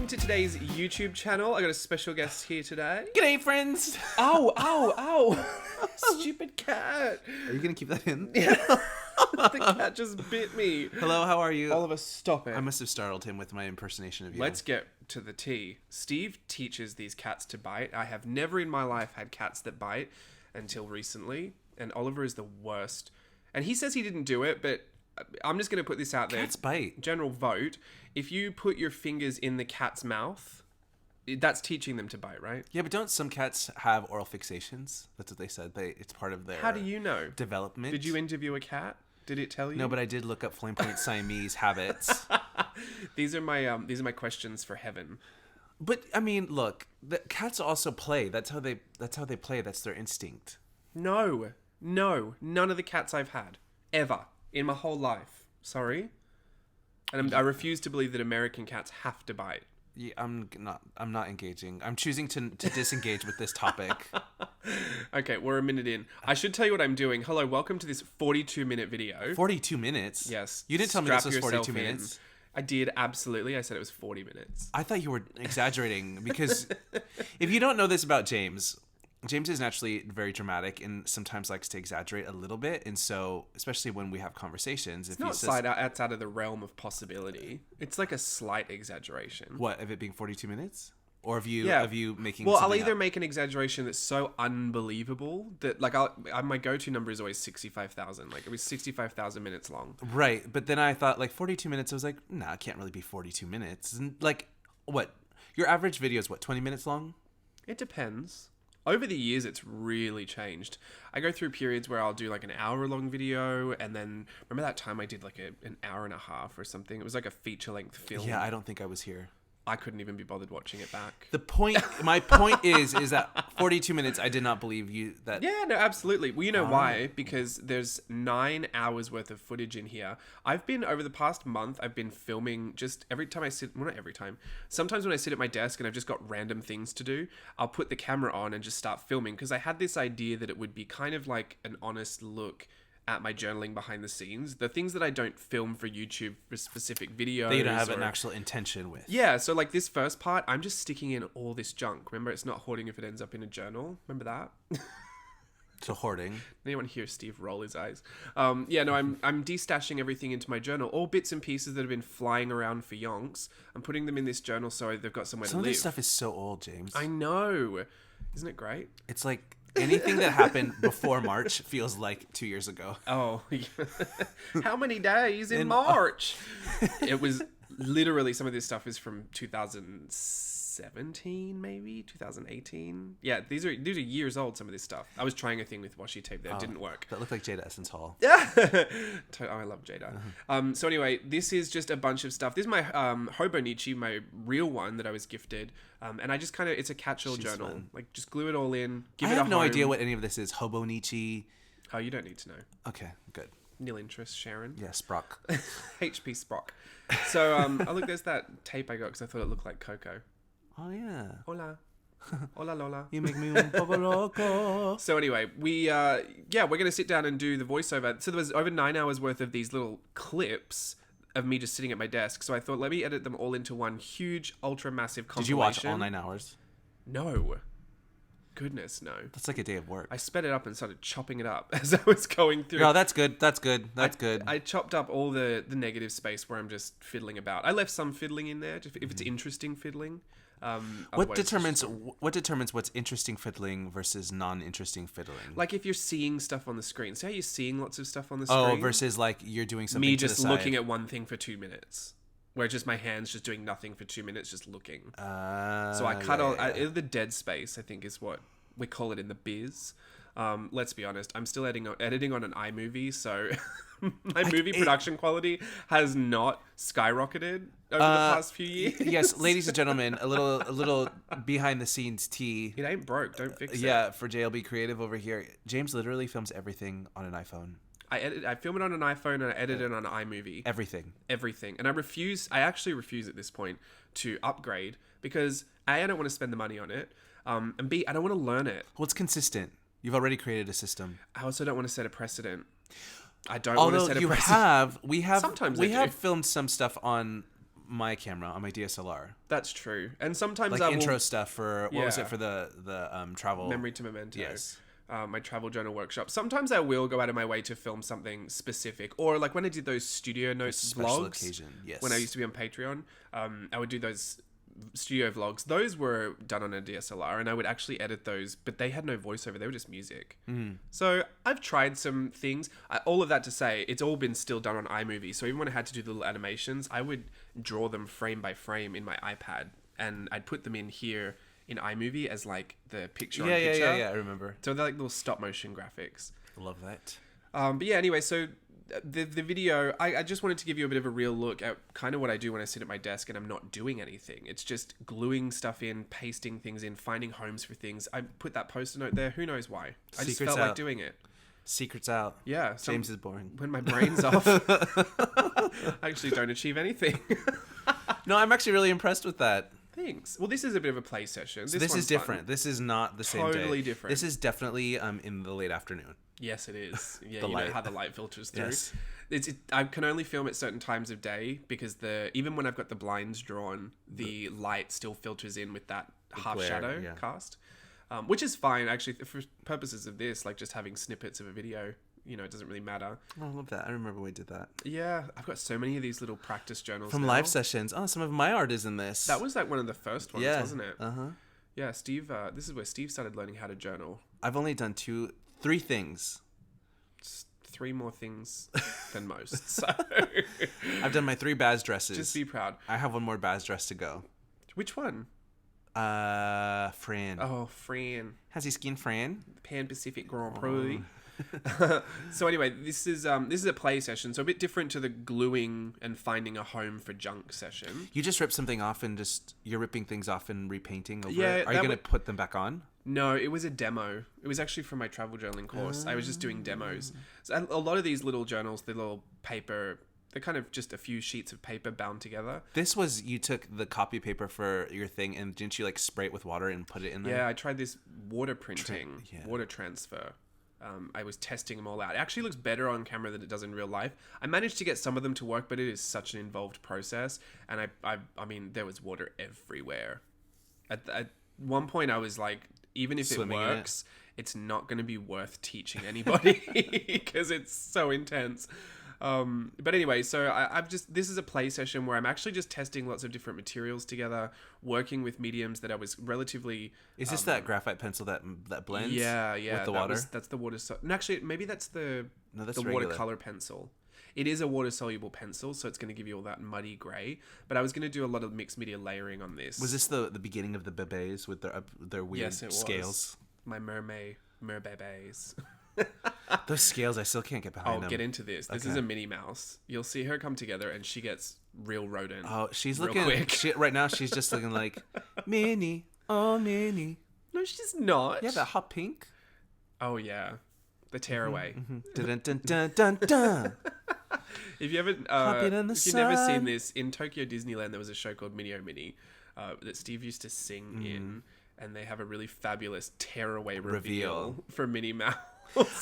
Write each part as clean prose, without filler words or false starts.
welcome to today's YouTube channel. I got a special guest here today. G'day, friends! Ow! Stupid cat. Are you gonna keep that in? Yeah. The cat just bit me. Hello, how are you? Oliver, stop it. I must have startled him with my impersonation of you. Let's get to the tea. Steve teaches these cats to bite. I have never in my life had cats that bite until recently, and Oliver is the worst. And he says he didn't do it, but I'm just going to put this out there. Cats bite. General vote. If you put your fingers in the cat's mouth, that's teaching them to bite, right? Yeah, but don't some cats have oral fixations? That's what they said. It's part of their How do you know? development. Did you interview a cat? Did it tell you? No, but I did look up Flame Point Siamese habits. These are my questions for heaven. But I mean, look, the cats also play. That's how they play. That's their instinct. No, none of the cats I've had ever in my whole life. Sorry, and I refuse to believe that American cats have to bite. Yeah, I'm not engaging. I'm choosing to disengage with this topic. Okay, we're a minute in. I should tell you what I'm doing. Hello, welcome to this 42-minute video. 42 minutes? Yes. You didn't tell me this Strap was 42 yourself in. minutes. I did, absolutely. I said it was 40 minutes. I thought you were exaggerating because if you don't know this about James is naturally very dramatic and sometimes likes to exaggerate a little bit. And so, especially when we have conversations, It's not outside of the realm of possibility. It's like a slight exaggeration. What, of it being 42 minutes? Or of you making Well, I'll something either up? make an exaggeration that's so unbelievable that, like, my go-to number is always 65,000. Like, it was 65,000 minutes long. Right. But then I thought, like, 42 minutes, I was like, nah, it can't really be 42 minutes. And, like, what? Your average video is, what, 20 minutes long? It depends. Over the years, it's really changed. I go through periods where I'll do like an hour-long video, and then remember that time I did like an hour and a half or something? It was like a feature-length film. Yeah, I don't think I was here. I couldn't even be bothered watching it back. My point is that 42 minutes, I did not believe you that. Yeah, no, absolutely. Well, you know why? Because there's 9 hours worth of footage in here. Over the past month, I've been filming just every time I sit, well, not every time. Sometimes when I sit at my desk and I've just got random things to do, I'll put the camera on and just start filming because I had this idea that it would be kind of like an honest look at my journaling behind the scenes, the things that I don't film for YouTube for specific videos. That you don't have an actual intention with. Yeah, so like this first part, I'm just sticking in all this junk. Remember, it's not hoarding if it ends up in a journal. Remember that? So hoarding. Anyone hear Steve roll his eyes? I'm destashing everything into my journal. All bits and pieces that have been flying around for yonks. I'm putting them in this journal so they've got somewhere to live. Some of this stuff is so old, James. I know. Isn't it great? It's like anything that happened before March feels like 2 years ago. Oh, how many days in March? It was literally, some of this stuff is from 2017, maybe 2018. Yeah, these are years old. Some of this stuff. I was trying a thing with washi tape there, it didn't work. That looked like Jada Essence Hall. Yeah, I love Jada. So anyway, this is just a bunch of stuff. This is my Hobonichi, my real one that I was gifted. And I just kind of, it's a catch-all journal. Fun. Like, just glue it all in. Give I it have a no home. idea what any of this is. Hobonichi. Oh, you don't need to know. Okay, good. Nil interest, Sharon. Yeah, Sprock. HP Sprock. So, oh look, there's that tape I got because I thought it looked like Coco. Oh, yeah. Hola. Hola, Lola. You make me un poco loco. So anyway, we're going to sit down and do the voiceover. So there was over 9 hours worth of these little clips of me just sitting at my desk. So I thought, let me edit them all into one huge, ultra massive compilation. Did you watch all 9 hours? No. Goodness, no. That's like a day of work. I sped it up and started chopping it up as I was going through. No, that's good. That's good. That's good. I chopped up all the negative space where I'm just fiddling about. I left some fiddling in there, just if it's interesting fiddling. What determines what's interesting fiddling versus non-interesting fiddling? Like if you're seeing stuff on the screen. See how you're seeing lots of stuff on the screen? Oh, versus like you're doing something me to just the side. looking at one thing for 2 minutes. Where just my hands just doing nothing for 2 minutes, just looking. So I cut all... the dead space, I think, is what we call it in the biz. Let's be honest, I'm still editing on an iMovie, so my movie production quality has not skyrocketed over the past few years. Yes, ladies and gentlemen, a little behind the scenes tea. It ain't broke, don't fix it. Yeah, for JLB Creative over here. James literally films everything on an iPhone. I film it on an iPhone and I edit it on an iMovie. Everything. And I actually refuse at this point to upgrade because A, I don't want to spend the money on it, and B, I don't want to learn it. Well, it's consistent. You've already created a system. I also don't want to set a precedent. I don't want to set a precedent. We have Sometimes we have filmed some stuff on my camera, on my DSLR. That's true. And sometimes Like I intro will, stuff for, what was it for the travel? Memory to Memento. Yes. My travel journal workshop. Sometimes I will go out of my way to film something specific, or like when I did those studio notes Special vlogs. occasion, yes. When I used to be on Patreon, I would do those studio vlogs. Those were done on a DSLR, and I would actually edit those, but they had no voiceover. They were just music. So I've tried some things. All of that to say, it's all been still done on iMovie. So even when I had to do the little animations, I would draw them frame by frame in my iPad, and I'd put them in here in iMovie as like the picture-on-picture. Yeah, I remember. So they're like little stop-motion graphics. Love that. But yeah, anyway, so the video, I just wanted to give you a bit of a real look at kind of what I do when I sit at my desk and I'm not doing anything. It's just gluing stuff in, pasting things in, finding homes for things. I put that post-it note there. Who knows why? I just felt like doing it. Secrets out. Yeah. James is boring. When my brain's off, I actually don't achieve anything. No, I'm actually really impressed with that. Thanks. Well, this is a bit of a play session. So this is different. Fun. This is not the same day. Totally different. This is definitely in the late afternoon. Yes, it is. Yeah, The you light. know how the light filters through. Yes. I can only film at certain times of day because even when I've got the blinds drawn, the light still filters in with that half glare, shadow yeah. cast, which is fine actually for purposes of this. Like just having snippets of a video, it doesn't really matter. Oh, I love that. I remember we did that. Yeah, I've got so many of these little practice journals From now. live sessions. Oh, some of my art is in this. That was like one of the first ones, wasn't it? Uh-huh. Yeah, Steve. This is where Steve started learning how to journal. I've only done 3 things. It's 3 more things than most. So I've done my 3 Baz dresses. just be proud. I have one more Baz dress to go. Which one? Fran. Oh, Fran. How's he skin, Fran? Pan Pacific Grand Prix. So anyway, this is a play session, so a bit different to the gluing and finding a home for junk session. You just rip something off and you're ripping things off and repainting over Yeah, it. Are you going to put them back on? No, it was a demo. It was actually from my travel journaling course. I was just doing demos. So a lot of these little journals, the little paper, they're kind of just a few sheets of paper bound together. This was, you took the copy paper for your thing and didn't you like spray it with water and put it in there? Yeah, I tried this water printing, yeah. water transfer. I was testing them all out. It actually looks better on camera than it does in real life. I managed to get some of them to work, but it is such an involved process. And I mean, there was water everywhere. At one point, I was like, even if Swimming it works, it's not going to be worth teaching anybody because it's so intense. But anyway, so this is a play session where I'm actually just testing lots of different materials together, working with mediums that I was relatively... Is this that graphite pencil that blends? Yeah. With the water? That's the water... No, actually, maybe that's the regular. watercolor pencil. It is a water-soluble pencil, so it's going to give you all that muddy grey. But I was going to do a lot of mixed media layering on this. Was this the beginning of the bebes with their weird Yes, it scales? was. My merbebes. Those scales, I still can't get behind them. I'll get into this. This is a Minnie Mouse. You'll see her come together and she gets real rodent. Oh, she's real looking... quick. Right now, she's just looking like, Minnie, oh, Minnie. No, she's not. Yeah, that hot pink. Oh, yeah. The tearaway. Dun, dun, dun, dun, dun. If you haven't, Happy in the if you've never sun. seen this, in Tokyo Disneyland there was a show called Minnie Oh Minnie that Steve used to sing in, and they have a really fabulous tearaway reveal for Minnie Mouse.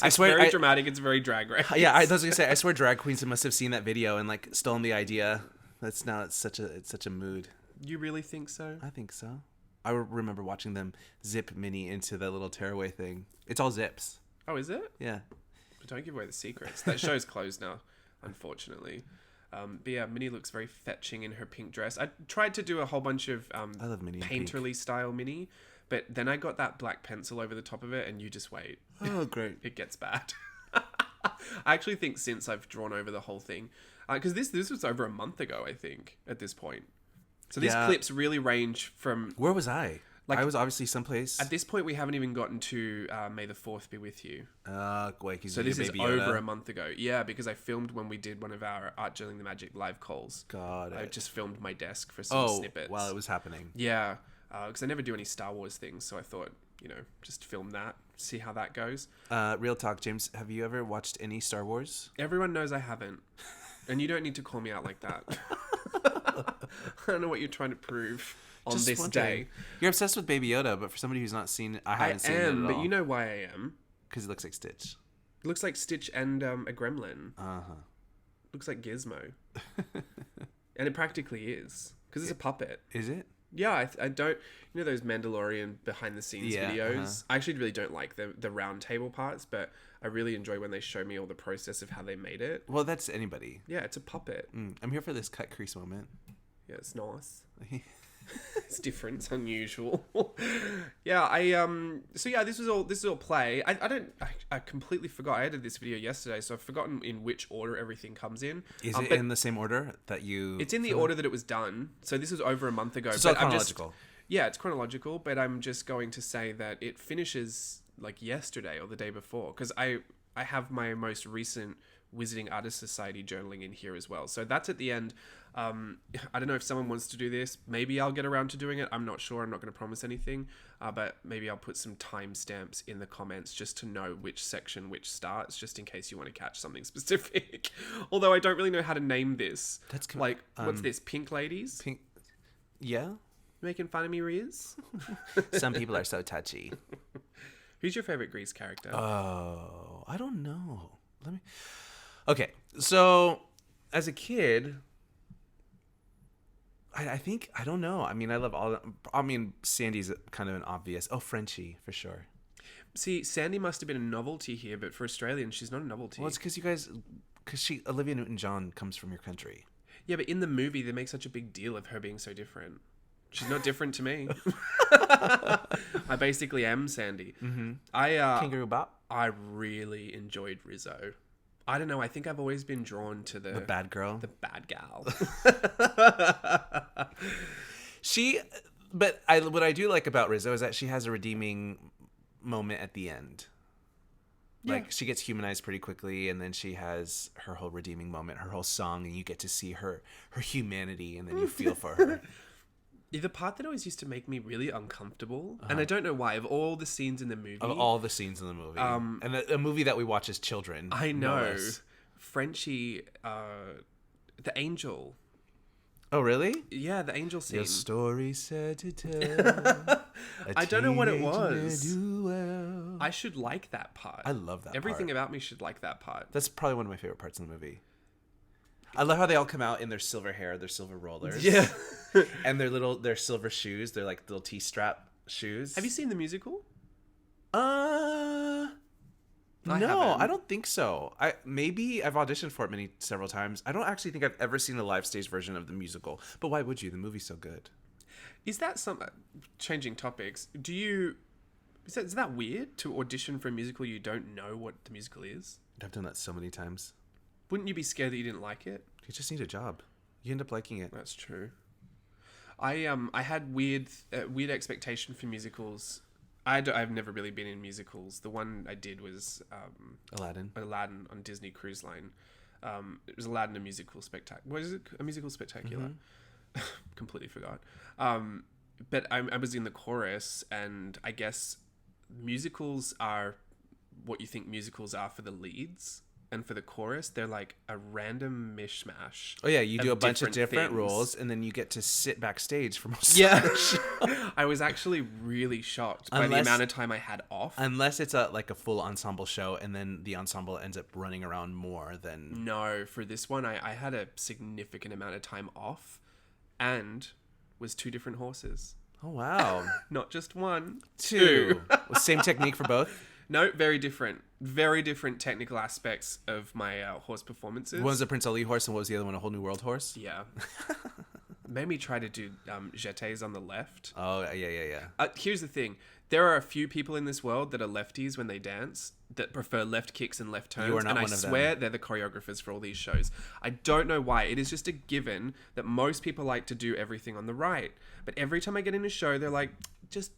I swear, it's very dramatic. It's very drag race. Yeah, I was gonna say, I swear, drag queens must have seen that video and like stolen the idea. It's such a mood. You really think so? I think so. I remember watching them zip Minnie into the little tearaway thing. It's all zips. Oh, is it? Yeah. But don't give away the secrets. That show's closed now, unfortunately. But yeah, Minnie looks very fetching in her pink dress. I tried to do a whole bunch of I love Minnie in pink. painterly style Minnie, but then I got that black pencil over the top of it, and you just wait. Oh, great. It gets bad. I actually think since I've drawn over the whole thing, because this was over a month ago, I think, at this point. So these clips really range from... Where was I? Like, I was obviously someplace. At this point, we haven't even gotten to May the 4th be with you. Wait, So this is over a month ago. Yeah, because I filmed when we did one of our Art Journaling the Magic live calls. Got it. I just filmed my desk for some snippets. While it was happening. Yeah, because I never do any Star Wars things, so I thought, just film that, see how that goes. Real talk, James, have you ever watched any Star Wars? Everyone knows I haven't. And you don't need to call me out like that. I don't know what you're trying to prove on Just this wondering. day. You're obsessed with Baby Yoda, but for somebody who's not seen, I haven't seen it at all. But you know why I am. Because he looks like Stitch. It looks like Stitch and a gremlin. Uh-huh. Looks like Gizmo. And it practically is. Because it's a puppet. Is it? Yeah, I don't... You know those Mandalorian behind-the-scenes videos? Uh-huh. I actually really don't like the round table parts, but I really enjoy when they show me all the process of how they made it. Well, that's anybody. Yeah, it's a puppet. I'm here for this cut crease moment. Yeah, it's nice. It's different. It's unusual. Yeah, so yeah, this is all play. I completely forgot. I edited this video yesterday, so I've forgotten in which order everything comes in. Is it in the same order that you... It's in the order that it was done. So this was over a month ago. So it's chronological. Yeah, it's chronological, but I'm just going to say that it finishes like yesterday or the day before, because I have my most recent Wizarding Artist Society journaling in here as well. So that's at the end. I don't know if someone wants to do this. Maybe I'll get around to doing it. I'm not sure. I'm not going to promise anything. But maybe I'll put some timestamps in the comments just to know which section which starts, just in case you want to catch something specific. Although I don't really know how to name this. That's like, what's this? Pink ladies? Pink... Yeah? Making fun of me, Riz? Some people are so touchy. Who's your favorite Grease character? Oh, I don't know. Let me... Okay, so as a kid... I think, I don't know. I mean, I love all... Sandy's kind of an obvious... Oh, Frenchie, for sure. See, Sandy must have been a novelty here, but for Australians, she's not a novelty. Well, it's because you guys... Because Olivia Newton-John comes from your country. Yeah, but in the movie, they make such a big deal of her being so different. She's not different to me. I basically am Sandy. Mm-hmm. Kangaroo Bop? I really enjoyed Rizzo. I don't know. I think I've always been drawn to the bad girl, the bad gal. What I do like about Rizzo is that she has a redeeming moment at the end. Yeah. Like, she gets humanized pretty quickly, and then she has her whole redeeming moment, her whole song, and you get to see her humanity, and then you feel for her. The part that always used to make me really uncomfortable, and I don't know why, of all the scenes in the movie... Of all the scenes in the movie. And a movie that we watch as children. I know. Frenchie, the angel. Oh, really? Yeah, the angel scene. Your story said to tell. I don't know what it was. I should like that part. I love that Everything part. about me should like that part. That's probably one of my favorite parts in the movie. I love how they all come out in their silver hair, their silver rollers. Yeah. And their silver shoes. They're like little T-strap shoes. Have you seen the musical? No, I don't think so. Maybe I've auditioned for it several times. I don't actually think I've ever seen a live stage version of the musical. But why would you? The movie's so good. Is that changing topics? Is that weird to audition for a musical you don't know what the musical is? I've done that so many times. Wouldn't you be scared that you didn't like it? You just need a job. You end up liking it. That's true. I had weird expectation for musicals. I've never really been in musicals. The one I did was Aladdin on Disney Cruise Line. It was Aladdin, a musical spectacular. What is it? A musical spectacular. Mm-hmm. Completely forgot. But I was in the chorus, and I guess musicals are what you think musicals are for the leads. And for the chorus, they're like a random mishmash. Oh yeah, you do a bunch of different roles, and then you get to sit backstage for most of the show. I was actually really shocked by the amount of time I had off. Unless it's a full ensemble show, and then the ensemble ends up running around more than... No, for this one, I had a significant amount of time off, and was 2 different horses. Oh wow. Not just 1, 2. Same technique for both? No, very different. Very different technical aspects of my horse performances. One was a Prince Ali horse, and what was the other one? A Whole New World horse? Yeah. Made me try to do jetés on the left. Oh, yeah. Here's the thing. There are a few people in this world that are lefties when they dance, that prefer left kicks and left turns. You are not and one I of them. swear they're the choreographers for all these shows. I don't know why. It is just a given that most people like to do everything on the right. But every time I get in a show, they're like, just...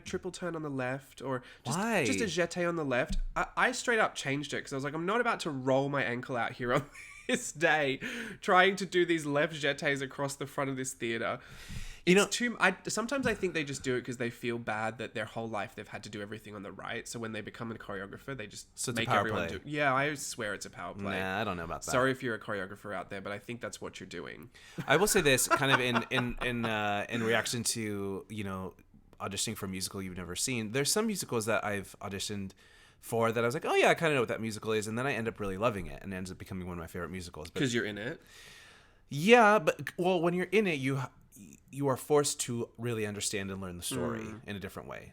triple turn on the left, or just a jeté on the left. I straight up changed it because I was like, I'm not about to roll my ankle out here on this day trying to do these left jetés across the front of this theater. Sometimes I think they just do it because they feel bad that their whole life they've had to do everything on the right. So when they become a choreographer, they just make everyone do. Yeah, I swear it's a power play. Nah, I don't know about that. Sorry if you're a choreographer out there, but I think that's what you're doing. I will say this, kind of in reaction to auditioning for a musical you've never seen. There's some musicals that I've auditioned for that I was like, oh yeah, I kind of know what that musical is, and then I end up really loving it, and it ends up becoming one of my favorite musicals. Because you're in it? Yeah, but well, when you're in it, you are forced to really understand and learn the story in a different way.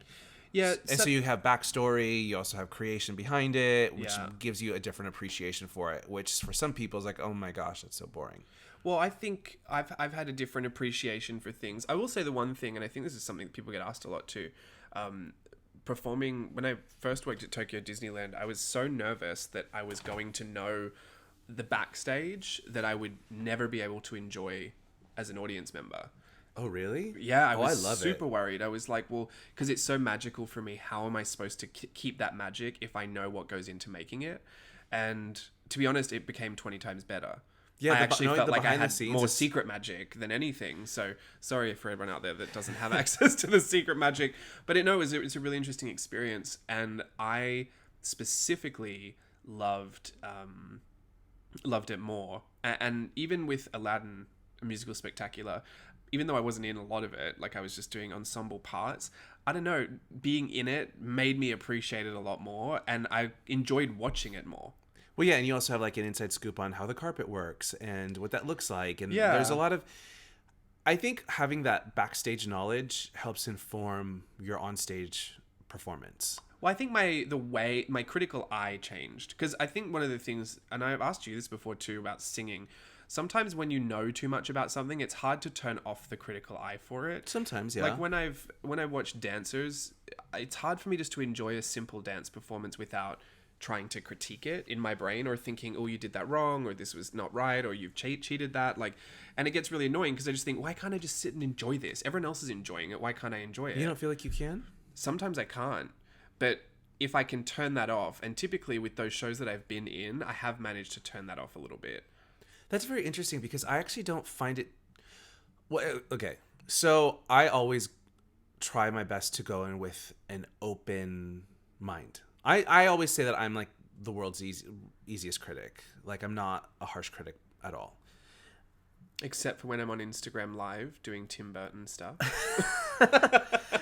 Yeah, And so you have backstory, you also have creation behind it, which Yeah. gives you a different appreciation for it, which for some people is like, oh my gosh, that's so boring. Well, I think I've had a different appreciation for things. I will say the one thing, and I think this is something that people get asked a lot too. Performing when I first worked at Tokyo Disneyland, I was so nervous that I was going to know the backstage that I would never be able to enjoy as an audience member. Oh, really? Yeah, I Oh, was I love super it. worried. I was like, well, because it's so magical for me. How am I supposed to keep that magic if I know what goes into making it? And to be honest, it became 20 times better. Yeah, I the actually felt the like I behind the had scenes more is- secret magic than anything. So sorry for everyone out there that doesn't have access to the secret magic. But it's a really interesting experience. And I specifically loved it more. And even with Aladdin, a musical spectacular, even though I wasn't in a lot of it, like I was just doing ensemble parts, I don't know, being in it made me appreciate it a lot more, and I enjoyed watching it more. Well, yeah, and you also have like an inside scoop on how the carpet works and what that looks like. And Yeah. there's a lot of, I think having that backstage knowledge helps inform your onstage performance. Well, I think my critical eye changed, because I think one of the things, and I've asked you this before too about singing, sometimes when you know too much about something, it's hard to turn off the critical eye for it. Sometimes, yeah. Like when I watch dancers, it's hard for me just to enjoy a simple dance performance without trying to critique it in my brain, or thinking, oh, you did that wrong, or this was not right, or you've cheated that. Like, and it gets really annoying because I just think, why can't I just sit and enjoy this? Everyone else is enjoying it. Why can't I enjoy it? You don't feel like you can? Sometimes I can't. But if I can turn that off, and typically with those shows that I've been in, I have managed to turn that off a little bit. That's very interesting because I actually don't find it. Well, okay. So I always try my best to go in with an open mind. I always say that I'm like the world's easiest critic. Like I'm not a harsh critic at all. Except for when I'm on Instagram Live doing Tim Burton stuff.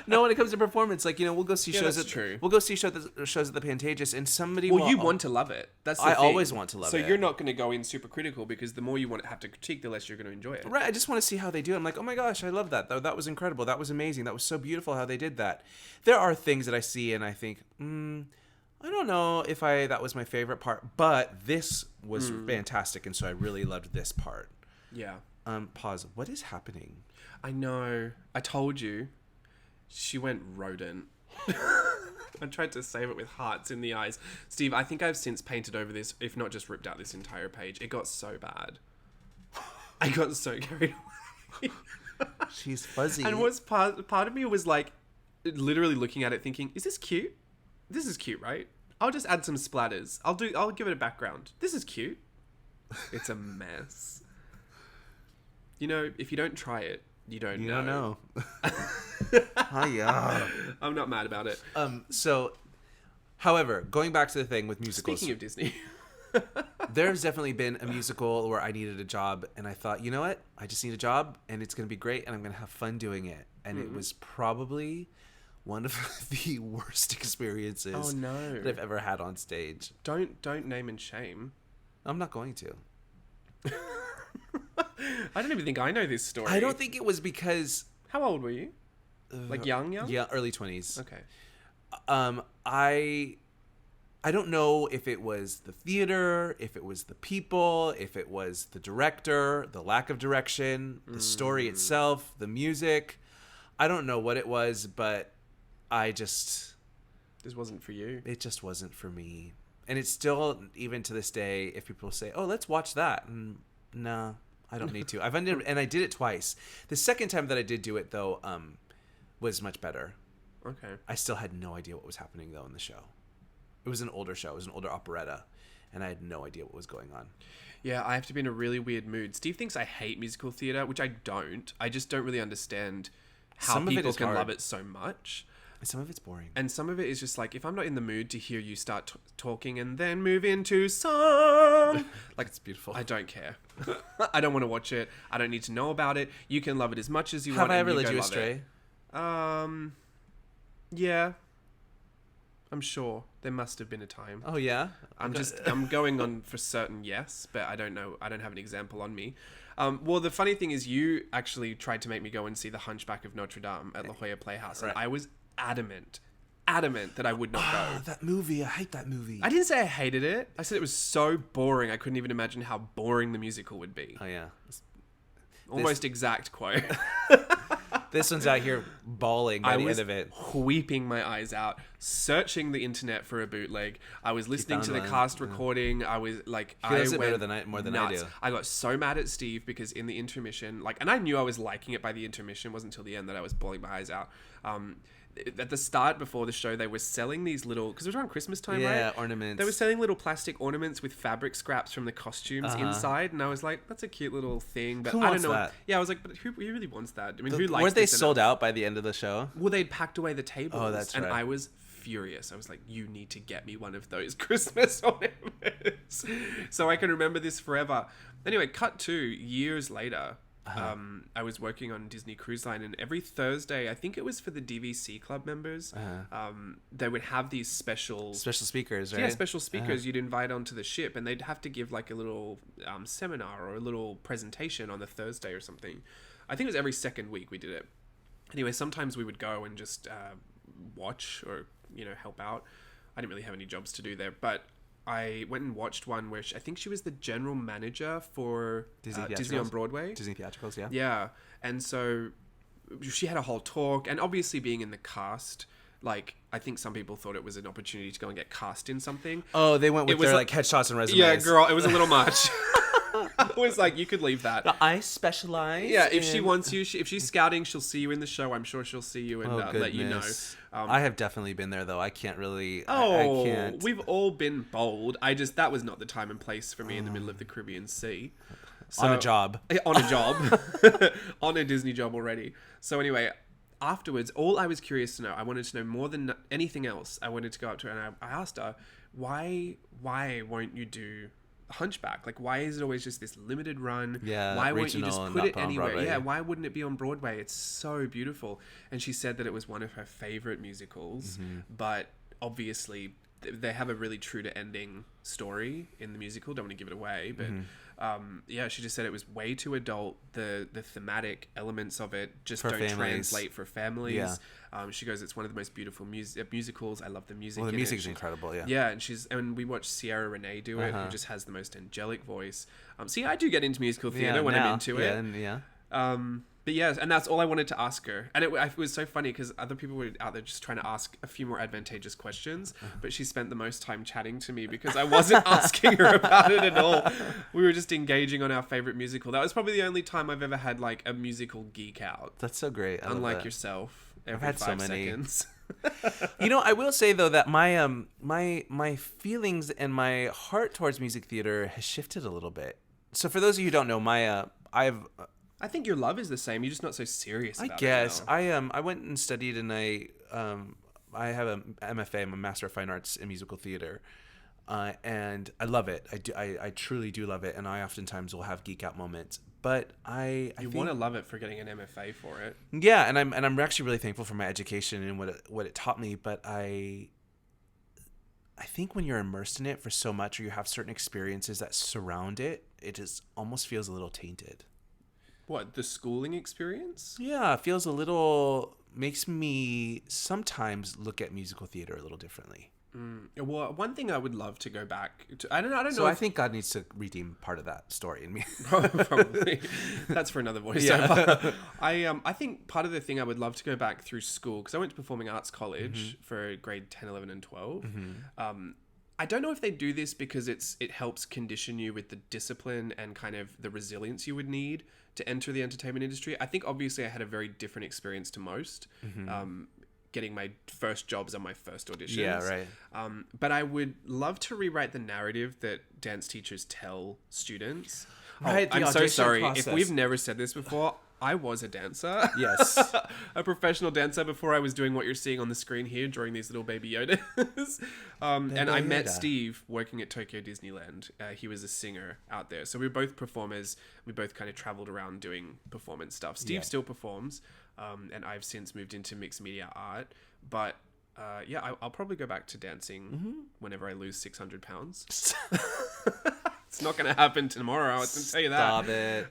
No, when it comes to performance, like, you know, we'll go see shows. That's true. We'll go see shows at the Pantages, and somebody. Well, you want to love it. That's the I thing. always want to love so it. So you're not going to go in super critical, because the more you have to critique, the less you're going to enjoy it. Right. I just want to see how they do it. I'm like, oh my gosh, I love that. That was incredible. That was amazing. That was so beautiful how they did that. There are things that I see and I think, I don't know if that was my favorite part, but this was fantastic, and so I really loved this part. Yeah. Pause. What is happening? I know. I told you. She went rodent. I tried to save it with hearts in the eyes. Steve, I think I've since painted over this, if not just ripped out this entire page. It got so bad. I got so carried away. She's fuzzy. And what's part of me was like, literally looking at it thinking, is this cute? This is cute, right? I'll just add some splatters. I'll give it a background. This is cute. It's a mess. You know, if you don't try it, you don't know. Hiya. I'm not mad about it. So, however, going back to the thing with musicals. Speaking of Disney. There's definitely been a musical where I needed a job, and I thought, you know what? I just need a job, and it's going to be great, and I'm going to have fun doing it. And it was probably one of the worst experiences that I've ever had on stage. Don't name and shame. I'm not going to. I don't even think I know this story. I don't think it was because... How old were you? Like young? Yeah, early 20s. Okay. I don't know if it was the theater, if it was the people, if it was the director, the lack of direction, the story itself, the music. I don't know what it was, but this wasn't for you. It just wasn't for me. And it's still, even to this day, if people say, oh, let's watch that. No, I don't need to. And I did it twice. The second time that I did do it, though, was much better. Okay. I still had no idea what was happening, though, in the show. It was an older show. It was an older operetta. And I had no idea what was going on. Yeah, I have to be in a really weird mood. Steve thinks I hate musical theater, which I don't. I just don't really understand how people can love it so much. Some of it's boring. And some of it is just like, if I'm not in the mood to hear you start talking and then move into song, like, it's beautiful. I don't care. I don't want to watch it. I don't need to know about it. You can love it as much as you Have want. I ever led you astray? Yeah. I'm sure there must have been a time. Oh yeah. I'm going on for certain, yes, but I don't know. I don't have an example on me. Well, the funny thing is, you actually tried to make me go and see the Hunchback of Notre Dame at La Jolla Playhouse, and I was adamant that I would not go. That movie, I hate that movie. I didn't say I hated it. I said it was so boring. I couldn't even imagine how boring the musical would be. Oh yeah. Almost exact quote. This one's out here bawling by the end of it. Weeping my eyes out, searching the internet for a bootleg. I was listening to the cast recording. I was like, He loves it more than I do. I got so mad at Steve because in the intermission, and I knew I was liking it by the intermission. It wasn't until the end that I was bawling my eyes out. At the start, before the show, they were selling these little, because it was around Christmas time, right? Yeah, ornaments. They were selling little plastic ornaments with fabric scraps from the costumes inside, and I was like, that's a cute little thing, but Who I don't wants know. that? Yeah, I was like, but who really wants that? I mean, who likes Weren't they this sold enough? out by the end of the show? Well, they'd packed away the tables. Oh, that's and right. I was furious. I was like, you need to get me one of those Christmas ornaments. So I can remember this forever. Anyway, cut to years later. I was working on Disney Cruise Line, and every Thursday, I think it was for the DVC Club members, they would have these special speakers, right? Yeah, special speakers you'd invite onto the ship, and they'd have to give like a little seminar or a little presentation on the Thursday or something. I think it was every second week we did it. Anyway, sometimes we would go and just watch or help out. I didn't really have any jobs to do there, but I went and watched one where I think she was the general manager for Disney on Broadway. Disney Theatricals, yeah. Yeah. And so she had a whole talk, and obviously being in the cast, I think some people thought it was an opportunity to go and get cast in something. Oh, they went with their headshots and resumes. Yeah, girl, it was a little much. I was like, you could leave that. I specialize. Yeah, if she wants you, if she's scouting, she'll see you in the show. I'm sure she'll see you and let you know. I have definitely been there, though. I can't really. Oh, I can't. We've all been bold. That was not the time and place for me in the middle of the Caribbean Sea. On a job. On a job. On a Disney job already. So anyway, afterwards, all I was curious to know, I wanted to know more than anything else. I wanted to go up to her and I asked her, why won't you do Hunchback? Why is it always just this limited run? Yeah, why won't you just put it anywhere? Broadway. Yeah, why wouldn't it be on Broadway? It's so beautiful. And she said that it was one of her favorite musicals, but obviously they have a really true to ending story in the musical. Don't want to give it away, but she just said it was way too adult. The thematic elements of it just don't translate for families. Yeah. She goes, it's one of the most beautiful musicals. I love the music. Well, the music's incredible, yeah. Yeah, and we watched Sierra Renee do it, who just has the most angelic voice. See, I do get into musical theater when I'm into it. But yeah, and that's all I wanted to ask her. And it was so funny because other people were out there just trying to ask a few more advantageous questions, but she spent the most time chatting to me because I wasn't asking her about it at all. We were just engaging on our favorite musical. That was probably the only time I've ever had a musical geek out. That's so great. Unlike yourself. Every I've had 5 so many. seconds. I will say though that my feelings and my heart towards music theater has shifted a little bit. So for those of you who don't know, I think your love is the same. You're just not so serious about it. I guess I went and studied, and I have a MFA. I'm a Master of Fine Arts in Musical Theater, and I love it. I truly do love it, and I oftentimes will have geek out moments. But I want to love it for getting an MFA for it. Yeah, and I'm actually really thankful for my education and what it taught me. But I think when you're immersed in it for so much, or you have certain experiences that surround it, it just almost feels a little tainted. What, the schooling experience? Yeah, it feels makes me sometimes look at musical theater a little differently. Well, one thing I would love to go back to, I don't know. So I think God needs to redeem part of that story in me. Probably. That's for another voiceover. Yeah. I think part of the thing I would love to go back through school, because I went to Performing Arts College for grade 10, 11, and 12. I don't know if they do this because it helps condition you with the discipline and kind of the resilience you would need to enter the entertainment industry. I think obviously I had a very different experience to most, getting my first jobs on my first auditions. Yeah, right. But I would love to rewrite the narrative that dance teachers tell students. Right, I'm so sorry. process. If we've never said this before, I was a dancer. Yes. A professional dancer before I was doing what you're seeing on the screen here, drawing these little baby Yodas. And I met Steve working at Tokyo Disneyland. He was a singer out there. So we were both performers. We both kind of traveled around doing performance stuff. Steve still performs, and I've since moved into mixed media art. But Yeah, I'll probably go back to dancing whenever I lose 600 pounds. It's not going to happen tomorrow. I can tell you that. Stop it.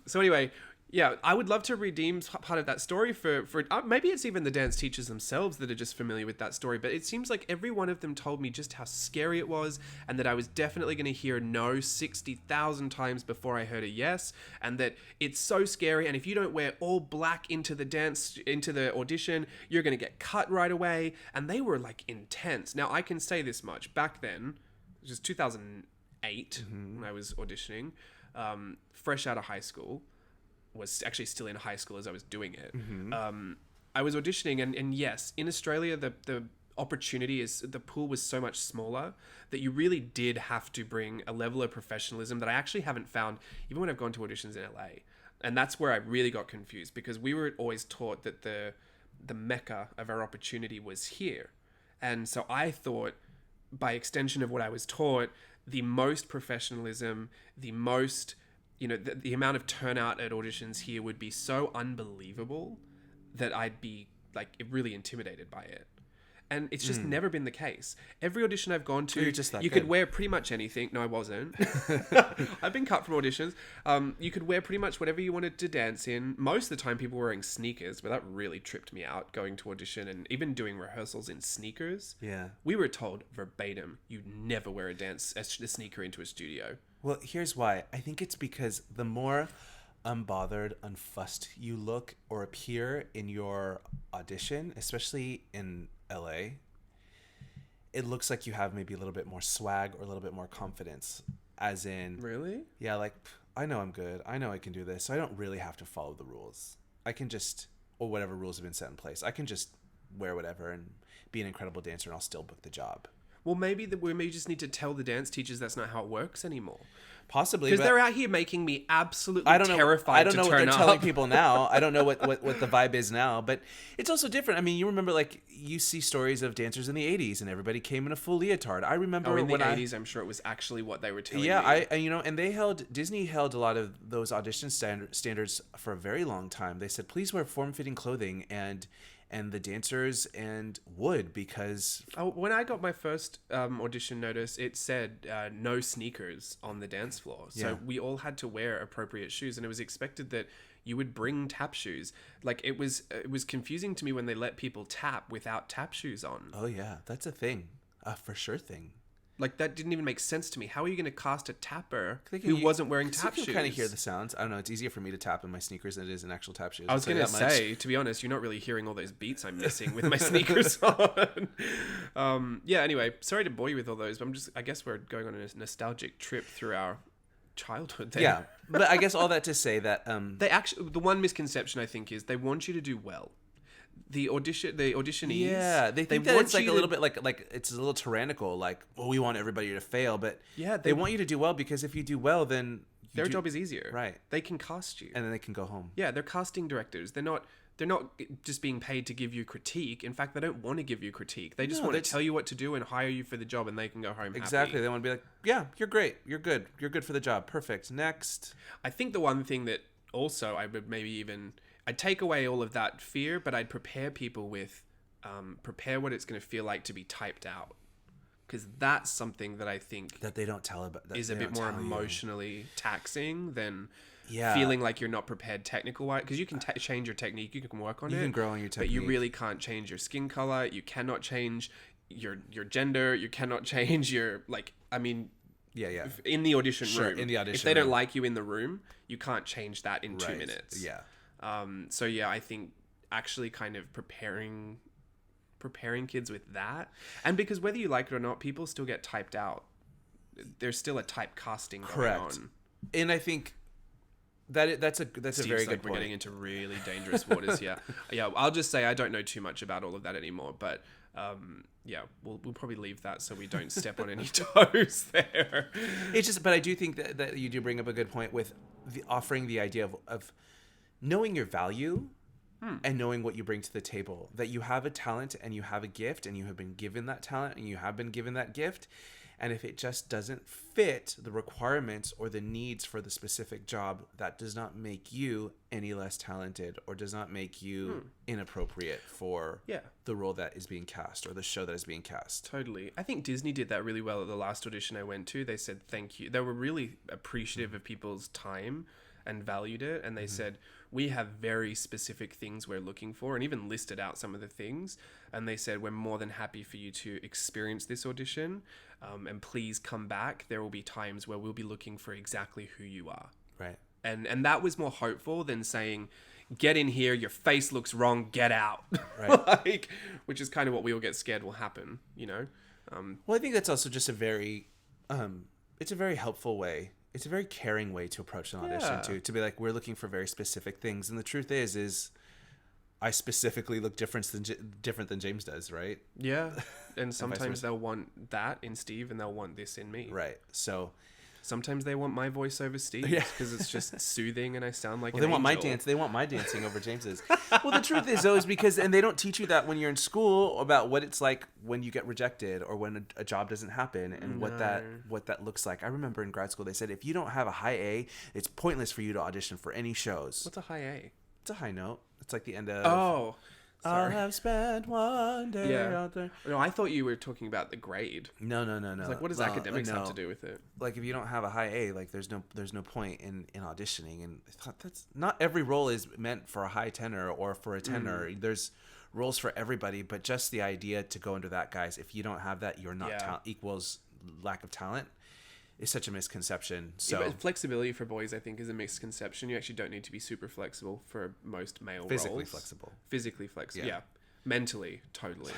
So anyway, yeah, I would love to redeem part of that story for maybe it's even the dance teachers themselves that are just familiar with that story. But it seems like every one of them told me just how scary it was, and that I was definitely going to hear a no 60,000 times before I heard a yes, and that it's so scary. And if you don't wear all black into the audition, you're going to get cut right away. And they were like intense. Now I can say this much: back then, which is 2008 when I was auditioning, fresh out of high school. Was actually still in high school as I was doing it. I was auditioning, and yes, in Australia, the opportunity the pool was so much smaller that you really did have to bring a level of professionalism that I actually haven't found even when I've gone to auditions in LA. And that's where I really got confused, because we were always taught that the mecca of our opportunity was here. And so I thought, by extension of what I was taught, the most professionalism, the most... the amount of turnout at auditions here would be so unbelievable that I'd be like really intimidated by it. And it's just never been the case. Every audition I've gone to, you could wear pretty much anything. No, I wasn't. I've been cut from auditions. You could wear pretty much whatever you wanted to dance in. Most of the time people were wearing sneakers, but that really tripped me out, going to audition and even doing rehearsals in sneakers. Yeah. We were told verbatim, you never wear a sneaker into a studio. Well, here's why. I think it's because the more unbothered, unfussed you look or appear in your audition, especially in LA, it looks like you have maybe a little bit more swag or a little bit more confidence. As in... Really? Yeah, like, I know I'm good. I know I can do this. So I don't really have to follow the rules. I can just... Or whatever rules have been set in place. I can just wear whatever and be an incredible dancer and I'll still book the job. Well, maybe we just need to tell the dance teachers that's not how it works anymore. Possibly, because they're out here making me absolutely terrified. I don't know what they're telling people now. I don't know what the vibe is now, but it's also different. I mean, you remember, like, you see stories of dancers in the 80s and everybody came in a full leotard. I remember in the 80s, I'm sure it was actually what they were telling me. Yeah, and Disney held a lot of those audition standards for a very long time. They said, please wear form-fitting clothing, and the dancers would, because... when I got my first audition notice, it said no sneakers on the dance floor. So we all had to wear appropriate shoes, and it was expected that you would bring tap shoes. Like, it was confusing to me when they let people tap without tap shoes on. Oh, yeah. That's a thing. A for sure thing. Like, that didn't even make sense to me. How are you going to cast a tapper who wasn't wearing tap shoes? You can kind of hear the sounds. I don't know. It's easier for me to tap in my sneakers than it is in actual tap shoes. I was going to say, to be honest, you're not really hearing all those beats I'm missing with my sneakers on. Yeah, anyway, sorry to bore you with all those, but I guess we're going on a nostalgic trip through our childhood there. Yeah, but I guess all that to say that... the one misconception, I think, is they want you to do well. The auditionees. Yeah, they think that it's like a little bit like it's a little tyrannical. Like, well, we want everybody to fail, but yeah, they want you to do well, because if you do well, then their job is easier. Right? They can cast you, and then they can go home. Yeah, they're casting directors. They're not just being paid to give you critique. In fact, they don't want to give you critique. They just want to tell you what to do and hire you for the job, and they can go home exactly. happy. They want to be like, yeah, you're great, you're good for the job, perfect. Next. I think the one thing that also I would maybe even... I'd take away all of that fear, but I'd prepare people with, prepare what it's going to feel like to be typed out. Because that's something that I think... That they don't tell about. Is a bit more emotionally taxing than feeling like you're not prepared technical-wise. Because you can change your technique, you can work on it. You can grow on your technique. But you really can't change your skin color. You cannot change your gender. You cannot change your, like, I mean... Yeah. In the audition room. In the audition if they don't like you in the room, you can't change that in 2 minutes. Yeah. So yeah, I think actually kind of preparing kids with that, and because whether you like it or not, people still get typed out. There's still a typecasting going on, and I think that's a very good point. We're getting into really dangerous waters here. Yeah, I'll just say I don't know too much about all of that anymore, but yeah, we'll probably leave that so we don't step on any toes there. It's just, but I do think that you do bring up a good point with offering the idea of knowing your value and knowing what you bring to the table, that you have a talent and you have a gift and you have been given that talent and you have been given that gift, And if it just doesn't fit the requirements or the needs for the specific job, that does not make you any less talented or does not make you inappropriate for the role that is being cast or the show that is being cast. Totally. I think Disney did that really well at the last audition I went to. They said thank you. They were really appreciative of people's time and valued it. And they said, we have very specific things we're looking for, and even listed out some of the things. And they said, we're more than happy for you to experience this audition. And please come back. There will be times where we'll be looking for exactly who you are. Right. And that was more hopeful than saying, get in here, your face looks wrong, get out. Right. Which is kind of what we all get scared will happen, Well, I think that's also just a very, it's a very helpful way. It's a very caring way to approach an audition too. To be like, we're looking for very specific things, and the truth is, I specifically look different than James does, right? Yeah, and sometimes they'll want that in Steve, and they'll want this in me. Right. So sometimes they want my voice over Steve's because it's just soothing, and I sound like they want my dance. They want my dancing over James's. Well, the truth is, though, is because and they don't teach you that when you're in school about what it's like when you get rejected or when a job doesn't happen and what that looks like. I remember in grad school they said if you don't have a high A, it's pointless for you to audition for any shows. What's a high A? It's a high note. It's like the end of. Oh. Sorry. I'll have spent one day out there. No, I thought you were talking about the grade. No. Like, what does academics have to do with it? Like, if you don't have a high A, like, there's no point in auditioning. And I thought that's not every role is meant for a high tenor or for a tenor. There's roles for everybody, but just the idea to go into that, guys, if you don't have that, you're not equals lack of talent. Is such a misconception. So but flexibility for boys, I think, is a misconception. You actually don't need to be super flexible for most male roles. Physically flexible, yeah. Mentally, totally.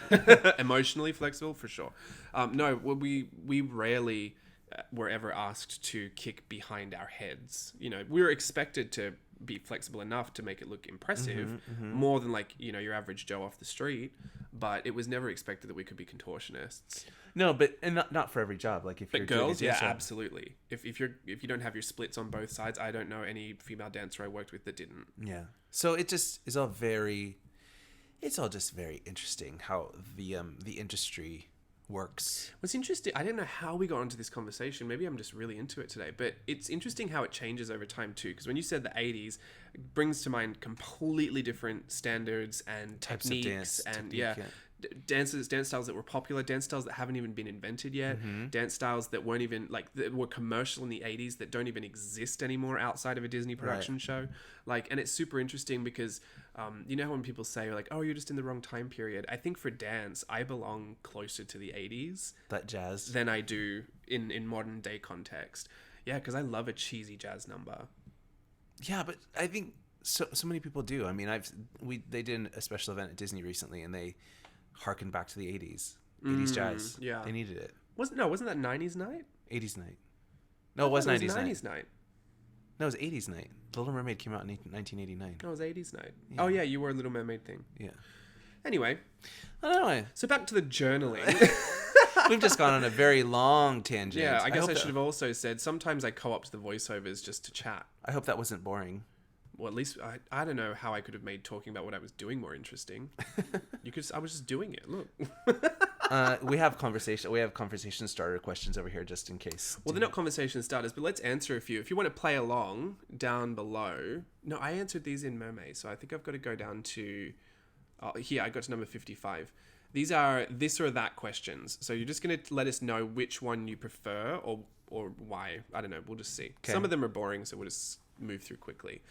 Emotionally flexible, for sure. No, well, we rarely were ever asked to kick behind our heads. We were expected to be flexible enough to make it look impressive, more than like your average Joe off the street. But it was never expected that we could be contortionists. No, but and not for every job. Like if you're girls, absolutely. If you don't have your splits on both sides, I don't know any female dancer I worked with that didn't. Yeah. So it just is all very. It's all just very interesting how the industry works. What's interesting, I don't know how we got onto this conversation. Maybe I'm just really into it today, but it's interesting how it changes over time too. Because when you said the 80s, it brings to mind completely different standards and Types techniques of dance, dance styles that were popular, dance styles that haven't even been invented yet, dance styles that weren't even that were commercial in the 80s that don't even exist anymore outside of a Disney production show. And it's super interesting because you know how when people say like, oh, you're just in the wrong time period. I think for dance, I belong closer to the 80s that jazz than I do in modern day context. Yeah, because I love a cheesy jazz number. Yeah, but I think so many people do. I mean, they did a special event at Disney recently, and they harkened back to the 80s jazz. Yeah, they needed it. Wasn't that 90s night? 80s night. No, it was 90s night. 90s night. No, it was 80s night. Little Mermaid came out in 1989. No, it was 80s night. Yeah. Oh yeah, you wore a Little Mermaid thing. Yeah. Anyway, I don't know. So back to the journaling. We've just gone on a very long tangent. Yeah, I guess I should have also said sometimes I co-opt the voiceovers just to chat. I hope that wasn't boring. Well, at least I don't know how I could have made talking about what I was doing more interesting. I was just doing it. Look. We have conversation starter questions over here just in case. Well, they're not conversation starters, but let's answer a few. If you want to play along down below. No, I answered these in Mermaid, so I think I've got to go down to here. I got to number 55. These are this or that questions. So you're just going to let us know which one you prefer or why. I don't know. We'll just see. Okay. Some of them are boring, so we'll just move through quickly.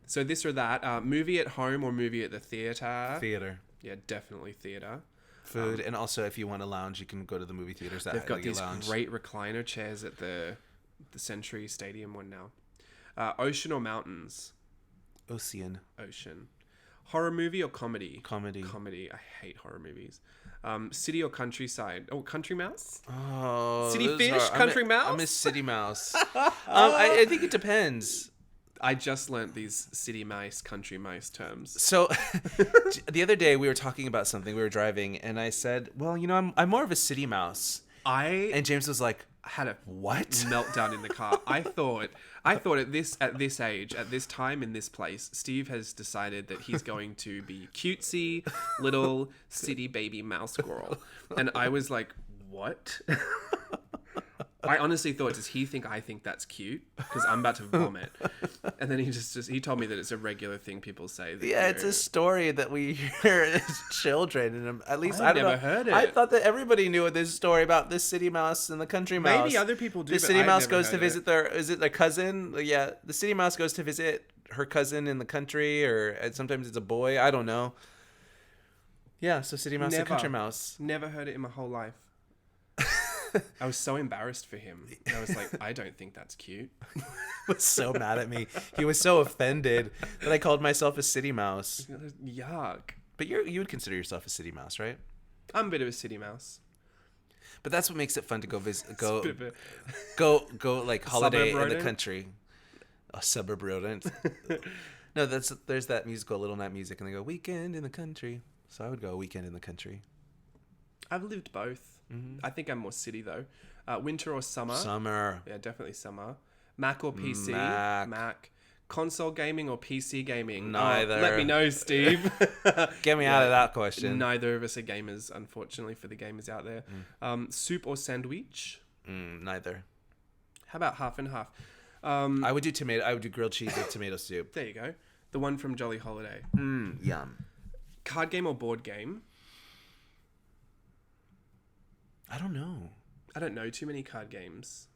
So this or that, movie at home or movie at the theater? Theater. Yeah, definitely theater. Food, and also if you want to lounge, you can go to the movie theaters. They've got these great recliner chairs at the Century Stadium one now. Ocean or mountains? Ocean. Horror movie or comedy? Comedy. I hate horror movies. City or countryside? Oh, country mouse? Oh, city fish? Country mouse? I miss city mouse. I think it depends. I just learnt these city mice, country mice terms. So the other day we were talking about something. We were driving, and I said, "Well, I'm more of a city mouse." And James was like, "Had a what meltdown in the car?" I thought at this age, at this time, in this place, Steve has decided that he's going to be cutesy little city baby mouse squirrel, and I was like, "What?" I honestly thought, does he think I think that's cute? Because I'm about to vomit. And then he told me that it's a regular thing people say. That, Yeah, it's a story that we hear as children, and at least I don't never know. heard it. I thought that everybody knew this story about this city mouse and the country mouse. Maybe other people do. The but city I've mouse never goes heard to it. visit their cousin. Yeah, the city mouse goes to visit her cousin in the country, or sometimes it's a boy. I don't know. Yeah, so city mouse and country mouse. Never heard it in my whole life. I was so embarrassed for him. I was like, I don't think that's cute. He was so mad at me. He was so offended that I called myself a city mouse. Yuck. But you would consider yourself a city mouse, right? I'm a bit of a city mouse. But that's what makes it fun to go visit, go like A holiday suburb in the rodent? country. A suburb rodent. No, there's that musical Little Night Music, and they go weekend in the country. So I would go weekend in the country. I've lived both. Mm-hmm. I think I'm more city though. Winter or summer? Summer. Yeah, definitely summer. Mac or PC? Mac. Console gaming or PC gaming? Neither. Oh, let me know, Steve. Get me out of that question. Neither of us are gamers, unfortunately, for the gamers out there. Soup or sandwich? Neither. How about half and half? I would do tomato. I would do grilled cheese with tomato soup. There you go. The one from Jolly Holiday. Yum. Card game or board game? I don't know. I don't know too many card games.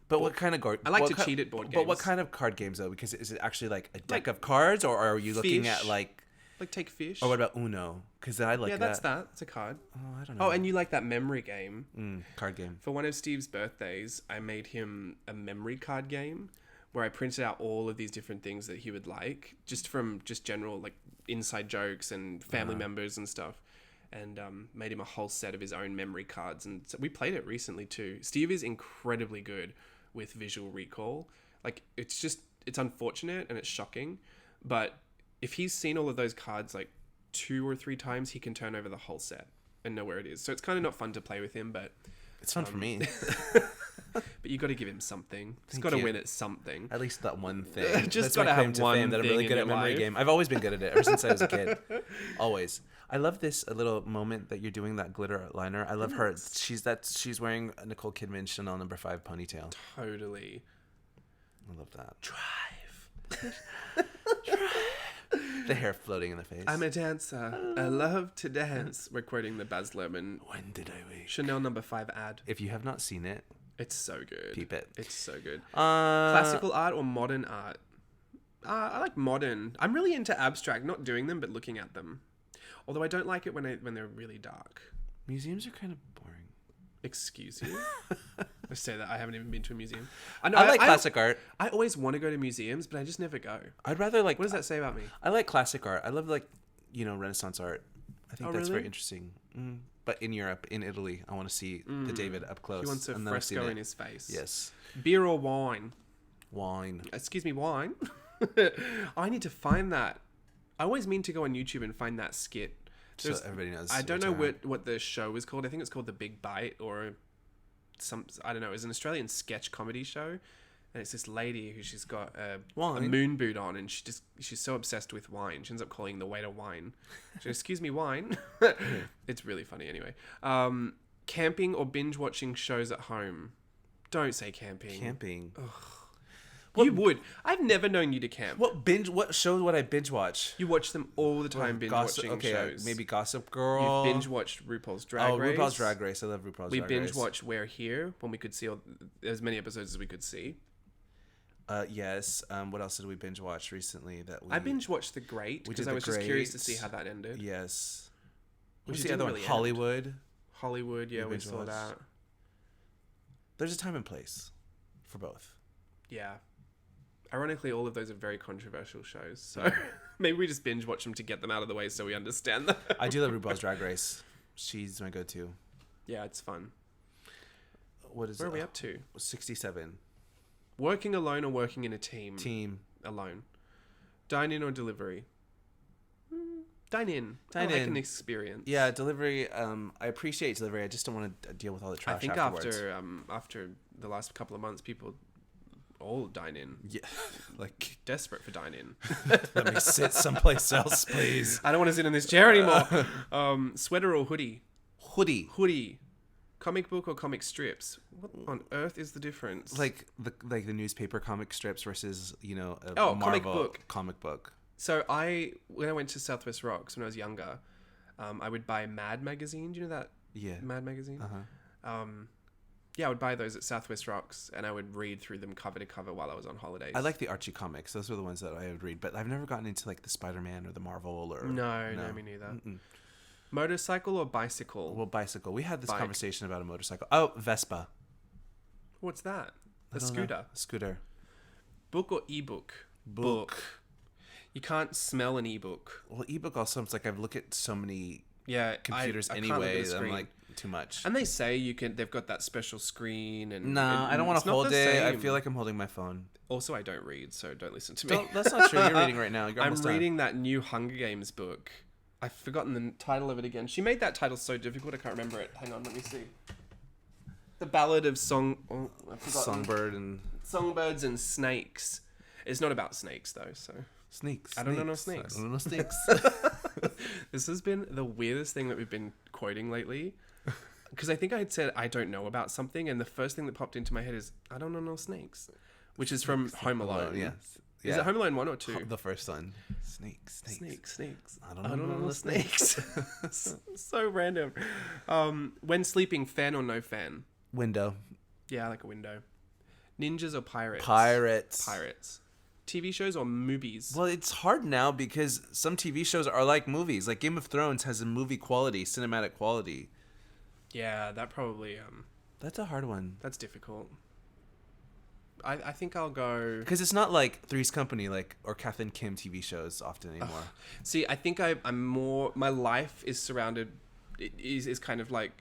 But what kind of I like to cheat at board games. But what kind of card games though? Because is it actually like a deck of cards, or are you looking at Fish. like take fish? Or what about Uno? Because I like yeah, that. that's that. It's a card. Oh, I don't know. Oh, and you like that memory game. Card game. For one of Steve's birthdays, I made him a memory card game where I printed out all of these different things that he would like, just from general like inside jokes and family members and stuff. And made him a whole set of his own memory cards. And so we played it recently too. Steve is incredibly good with visual recall. Like, it's unfortunate and it's shocking. But if he's seen all of those cards like 2 or 3 times, he can turn over the whole set and know where it is. So it's kind of not fun to play with him, but... It's fun for me. But you got to give him something. He's Thank got to you. win at something. At least that one thing. Just That's my gotta claim have to one fame, that I'm thing really in good at your memory life. game. I've always been good at it ever since I was a kid. Always. I love this little moment that you're doing that glitter liner. I love her. She's wearing a Nicole Kidman Chanel No. 5 ponytail. Totally. I love that. Drive. The hair floating in the face. I'm a dancer. I love to dance. We're quoting the Baz Luhrmann When did I wake? Chanel No. 5 ad. If you have not seen it, It's so good. peep it. It's so good. Classical. Classical art or modern art? I like modern. I'm really into abstract, not doing them, but looking at them. Although I don't like it when they're really dark. Museums are kind of boring. Excuse you? I say that I haven't even been to a museum. I like classic art. I always want to go to museums, but I just never go. I'd rather like. What does that say about me? I like classic art. I love Renaissance art. I think that's really? very interesting. But in Europe, in Italy, I want to see the David up close. He wants a I've never seen fresco it. in his face. Yes. Beer or wine? Wine. Excuse me, wine? I need to find that. I always mean to go on YouTube and find that skit. So everybody knows. I don't know what the show is called. I think it's called The Big Bite or I don't know. It's an Australian sketch comedy show. And it's this lady who she's got a moon boot on, and she's so obsessed with wine. She ends up calling the waiter wine. She goes, "Excuse me, wine." It's really funny anyway. Camping or binge watching shows at home? Don't say camping. Camping. You would. I've never known you to camp. What show would I binge watch? You watch them all the time, binge watching shows. Maybe Gossip Girl. You've binge watched RuPaul's Drag Race. RuPaul's Drag Race. I love RuPaul's Drag Race. We binge watched We're Here when we could see as many episodes as we could see. Yes. What else did we binge watch recently? I binge watched The Great because I was just curious to see how that ended. Yes. Which What's the other one? really Hollywood. Hollywood, yeah, we binge saw watched. that. There's a time and place for both. Yeah. Ironically, all of those are very controversial shows, so maybe we just binge watch them to get them out of the way so we understand them. I do love RuPaul's Drag Race. She's my go-to. Yeah, it's fun. Where are we up to? 67. Working alone or working in a team? Team. Alone. Dine in or delivery? Dine in. Dine I like in. an experience. Yeah, delivery. I appreciate delivery. I just don't want to deal with all the trash. I think afterwards. after the last couple of months, people all dine in. Yeah, like Desperate for dine in. let me sit someplace else, please. I don't want to sit in this chair anymore. Sweater or hoodie? Hoodie. Hoodie. Comic book or comic strips? What on earth is the difference? Like the newspaper comic strips versus, a Oh, Marvel comic book. comic book. So when I went to Southwest Rocks when I was younger, I would buy Mad magazine. Do you know that? Yeah. Mad magazine. Uh-huh. Yeah, I would buy those at Southwest Rocks, and I would read through them cover to cover while I was on holidays. I like the Archie comics. Those were the ones that I would read, but I've never gotten into like the Spider-Man or the Marvel or No, me neither. Mm-mm. Motorcycle or bicycle? Well, bicycle. We had this Bike. conversation about a motorcycle. Oh, Vespa. What's that? I A don't scooter. know. Scooter. Book or ebook? Book. You can't smell an ebook. Well, ebook also, it's like I've looked at so many computers I can't look at anyway. the That I'm screen. like, too much. And they say you can. They've got that special screen and. No, I don't want it's to not hold the it. I same. feel like I'm holding my phone. Also, I don't read, so don't listen to me. That's not true. You're reading right now. You're I'm almost done. reading that new Hunger Games book. I've forgotten the title of it again. She made that title so difficult, I can't remember it. Hang on, let me see. The Ballad of I've forgotten. Songbirds and Snakes. It's not about snakes, though, so... Snakes. I don't know no snakes. I don't know snakes. This has been the weirdest thing that we've been quoting lately. Because I think I had said I don't know about something, and the first thing that popped into my head is, I don't know no snakes. Which is from Home Alone. Yes. Is it Home Alone 1 or 2? The first one. Snakes. Snakes. I don't know no snakes. So random. When sleeping, fan or no fan? Window. Yeah, I like a window. Ninjas or pirates? Pirates. TV shows or movies? Well, it's hard now because some TV shows are like movies. Like Game of Thrones has a movie quality, cinematic quality. Yeah, that probably... That's a hard one. That's difficult. I think I'll go... Because it's not like Three's Company or Kath and Kim TV shows often anymore. See, I think I'm more... My life is surrounded... It is kind of like...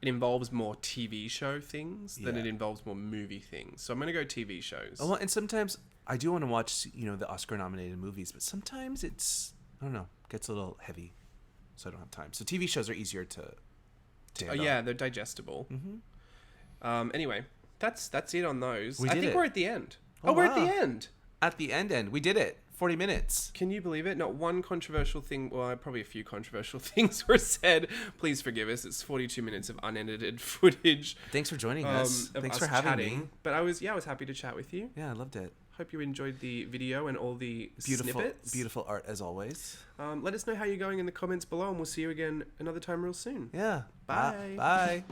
It involves more TV show things than it involves more movie things. So I'm going to go TV shows. Oh, well, and sometimes I do want to watch, the Oscar-nominated movies, but sometimes it's, I don't know, gets a little heavy, so I don't have time. So TV shows are easier to Oh, yeah, they're digestible. Mm-hmm. Anyway, that's it on those. I think we're at the end. Oh, we're at wow. the end. At the end. We did it. 40 minutes. Can you believe it? Not one controversial thing. Well, probably a few controversial things were said. Please forgive us. It's 42 minutes of unedited footage. Thanks for joining us. Thanks for having me. But I was happy to chat with you. Yeah, I loved it. Hope you enjoyed the video and all the snippets. Beautiful art as always. Let us know how you're going in the comments below, and we'll see you again another time real soon. Yeah. Bye. Bye.